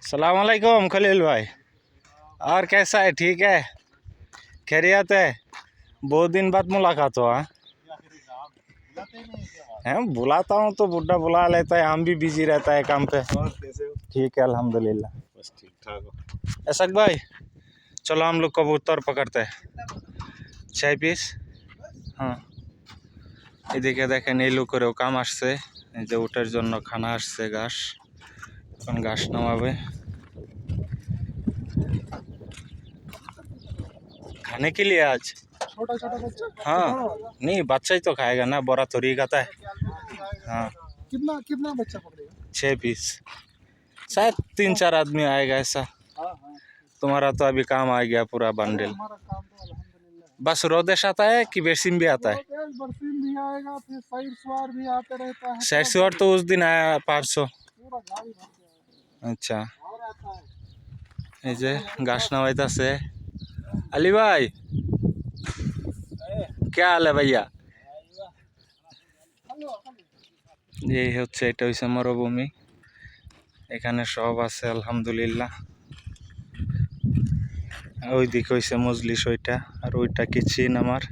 सलाम अलैकुम खलील भाई। और कैसा है? ठीक है, खैरियत है। बहुत दिन बाद मुलाकात हुआ। है बुलाता हूँ तो बुड्ढा बुला लेता है, हम भी बिजी रहता है काम पे। ठीक है अल्हम्दुलिल्लाह, बस ठीक ठाक हो। ऐसा भाई चलो हम लोग कबूतर पकड़ते हैं, चाय पीस। हाँ এদিকে দেখেন এই লোকেরও কাম আসছে, এই যে উটের জন্য খানা আসছে, ঘাস। এখন ঘাস নামাবে खाने के लिए आज। छोटा छोटा बच्चा। हाँ नहीं, बच्चा ही तो खाएगा ना, बड़ा थोड़ी खाता है। हाँ कितना कितना बच्चा पकड़ेगा? 6 पीस, शायद 3-4 आदमी आएगा ऐसा। हाँ हाँ, तुम्हारा तो अभी काम आ गया पूरा बंडल। हमारा काम तो अल्हम्दुलिल्लाह। बस रोदेश आता है कि बेसिम भी आता है? बरसीम भी आएगा, फिर साइड सवार भी आते रहता है। शायद सवार तो उस दिन आया 500। पूरा गाड़ी भर के आएगा। अच्छा और आता है। এই যে ঘাস নামাইতেছে আলী ভাই, क्या हाल है भैया? এই হচ্ছে, এটা হচ্ছে মরুভূমি, এখানে সব আছে আলহামদুলিল্লাহ। ওই দিকে হইছে মজলিস, ওইটা আর ওইটা কি চীন আমার।